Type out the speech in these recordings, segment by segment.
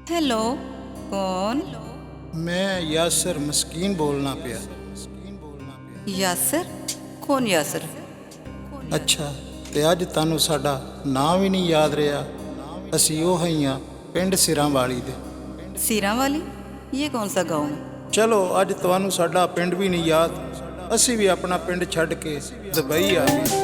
Hello. कौन? मैं यासर मस्कीन बोलना पिया। यासर? कौन यासर? अच्छा, ਤੇ ਅੱਜ ਤੁਹਾਨੂੰ ਸਾਡਾ ਨਾਂ ਵੀ ਨਹੀਂ ਯਾਦ ਰਿਹਾ। ਅਸੀਂ ਉਹ ਹੀ ਹਾਂ, ਪਿੰਡ ਸਿਰਾਂ ਵਾਲੀ ਦੇ। सीरा वाली? ये कौन सा गाँव है? ਚਲੋ ਅੱਜ ਤੁਹਾਨੂੰ ਸਾਡਾ ਪਿੰਡ ਵੀ ਨਹੀਂ ਯਾਦ। ਅਸੀਂ ਵੀ ਆਪਣਾ ਪਿੰਡ ਛੱਡ ਕੇ ਦੁਬਈ ਆ ਗਏ।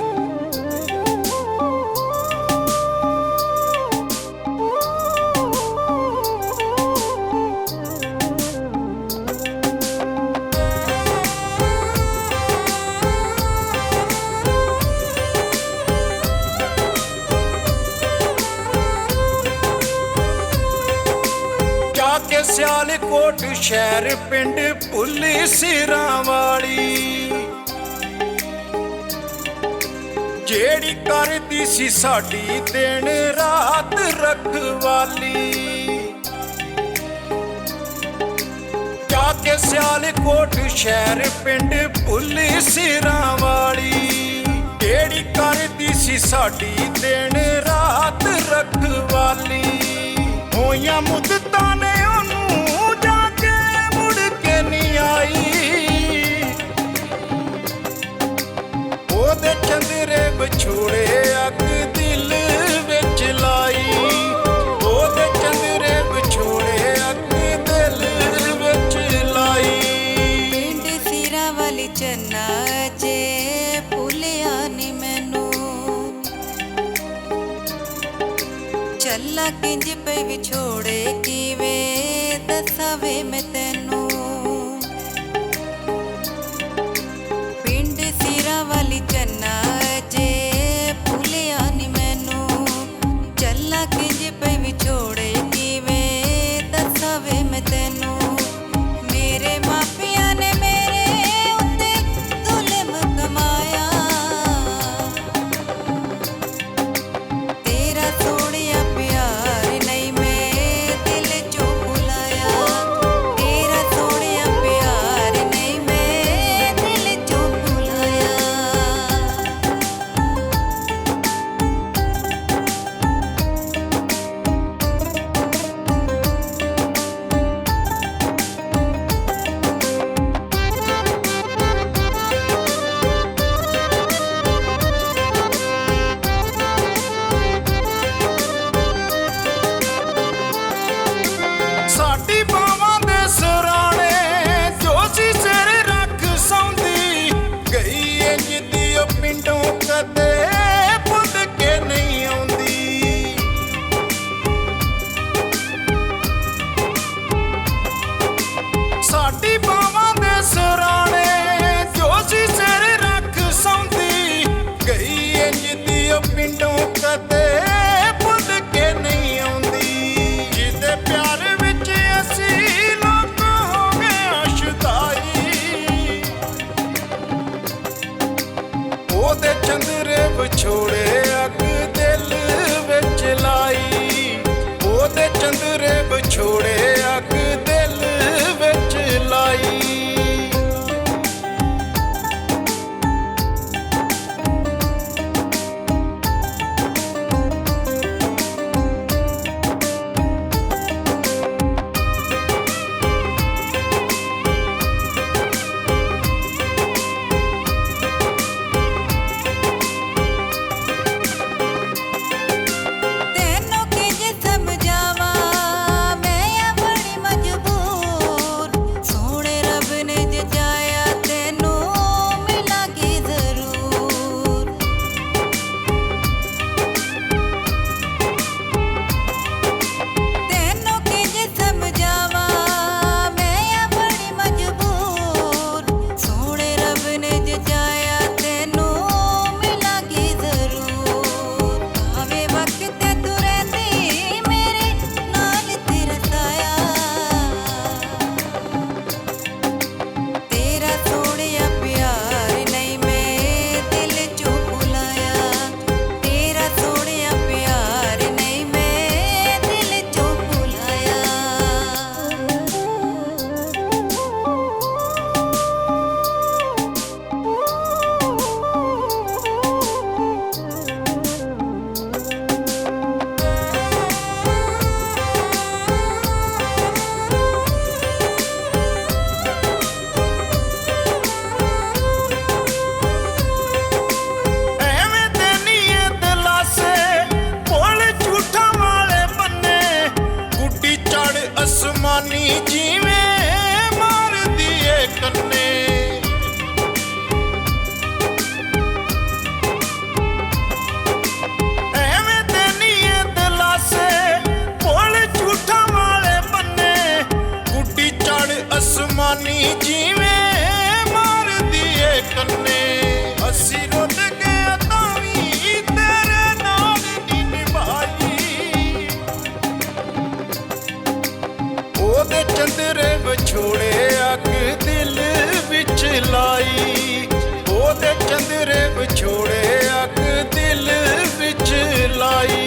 ਕੇ ਸਿਆਲਕੋਟ ਸ਼ਹਿਰ ਪਿੰਡ ਭੁੱਲੀ ਸਿਰਾਂ ਵਾਲੀ, ਜਿਹੜੀ ਕਰਦੀ ਸੀ ਸਾਡੀ ਦਿਨ ਰਾਤ ਰਖਵਾਲੀ। ਜਾ ਕੇ ਸਿਆਲਕੋਟ ਸ਼ਹਿਰ ਪਿੰਡ ਭੁੱਲੀ ਸਿਰਾਂ ਵਾਲੀ, ਜਿਹੜੀ ਕਰਦੀ ਸੀ ਸਾਡੀ ਦਿਨ ਰਾਤ ਰਖਵਾਲੀ। ਹੋਈਆਂ ਮੁੱਦਤਾਂ ਨੇ ਉਹਨੂੰ ਜਾ ਕੇ ਮੁੜ ਕੇ ਨਹੀਂ ਆਈ, ਉਹਦੇ ਚੰਦਰੇ ਵਿਛੋੜੇ ਅੱਗ ਦਿਲ ਵਿੱਚ ਲਾਈ, ਉਹਦੇ ਚੰਦਰੇ ਵਿਛੋੜੇ ਅੱਗ ਦਿਲ ਵਿੱਚ ਲਾਈ। ਪਿੰਡ ਸੀਰਾ ਵਾਲੀ ਚੰਨਾ ਜੇ ਭੁੱਲਿਆ ਨੀ ਮੈਨੂੰ, ਚੱਲਾ ਕਿੰਜ ਪਈ ਵਿਛੋੜੇ ਕਿਵੇਂ ਦੱਸਾਂ ਵੇ ਮੈਂ ਤੈਨੂੰ। ਪਿੰਡ ਸੀਰਾ ਵਾਲੀ ਚੰਨਾ ਜੇ ਭੁੱਲਿਆ ਨੀ ਮੈਨੂੰ, ਚੱਲਾ ਕਿੰਜ ਪਈ ਵਿਛੋੜੇ ਕਿਵੇਂ ਦੱਸਾਂ ਵੇ ਮੈਂ ਤੈਨੂੰ। ਮੇਰੇ ਮਾਪਿਆਂ ਨੇ ਮੇਰੇ ਉੱਤੇ ਜ਼ੁਲਮ ਕਮਾਇਆ, ਤੇਰਾ ਸੋਹਣਿਆ ਪਿਆਰ ਨਹੀਂ ਮੈਂ ਦਿਲ ਚੋਂ ਭੁਲਾਇਆ, ਤੇਰਾ ਸੋਹਣਿਆ ਪਿਆਰ ਨਹੀਂ ਮੈਂ ਦਿਲ ਚੋਂ ਭੁਲਾਇਆ। ਸਾਡੀ ਬਾਵਾਂ ਦੇ ਸਰਾਣੇ ਜੋ ਸੀ ਸਿਰ ਰੱਖ ਸੌਂਦੀ, ਗਈ ਇੰਜ ਦੀ ਉਹ ਪਿੰਡੋਂ ਕਦੇ ਪੁੱਤ ਕੇ ਨਹੀਂ ਆਉਂਦੀ। ਸਾਡੀ ਬਾਵਾਂ ਦੇ ਸਰਾਣੇ ਜੋ ਸੀ ਸਿਰ ਰੱਖ ਸੌਂਦੀ, ਗਈ ਇੰਜ ਦੀ ਉਹ ਪਿੰਡੋਂ ਕਦੇ ਪੁੱਤ ਕੇ ਨਹੀਂ ਆਉਂਦੀ। ਜਿਹਦੇ ਪਿਆਰ ਵਿੱਚ ਅਸੀਂ ਲੋਕ ਹੋ ਗਏ ਸ਼ੁਦਾਈ, ਉਹਦੇ ਚੰਦਰੇ ਵਿਛੋੜੇ ਅੱਗ ਦਿਲ ਵਿੱਚ ਲਾਈ, ਉਹਦੇ ਚੰਦਰੇ ਵਿਛੋੜੇ ਅੱਗ ਦਿਲ ਵਿੱਚ ਲਾਈ। ਵਿਛੋੜੇ ਅੱਗ ਦਿਲ ਵਿੱਚ ਲਾਈ।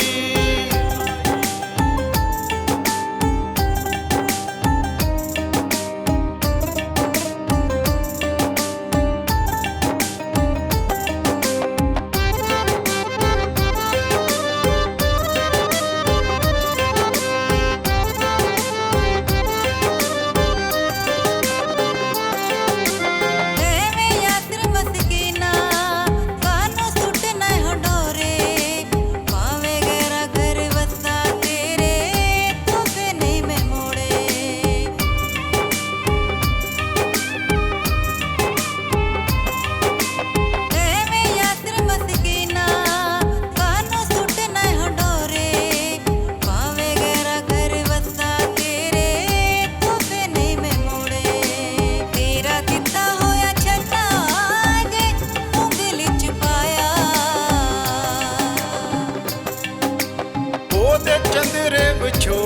ਐਵੇਂ ਯਾਤਰ ਮਸਕੀਨਾ ਕਾਨੂੰ ਸੁੱਟਣਾ ਹੰਡੋਰੇ ਪਾਵੇ ਗੈਰਾ ਘਰ ਵਸਾ ਤੇਰੇ ਤੋਕੇ ਨਹੀਂ ਮੈਂ ਮੋੜੇ। ਐਵੇਂ ਯਾਤਰ ਮਸਕੀਨਾ ਕਾਨੂੰ ਸੁੱਟਣਾ ਹੰਡੋਰੇ ਪਾਵੇ ਗੈਰਾ ਘਰ ਵਸਾ ਤੇਰੇ ਤੋਕੇ ਨਹੀਂ ਮੈਂ ਮੋੜੇ। ਤੇਰਾ ਦਿੱਤਾ ਹੋਇਆ ਛੱਤਾ ਜੇ ਉਂਗਲੀ ਚ ਪਾਇਆ ਉਹਦੇ ਚੰਦਰੇ ਵਿਛੋੜੇ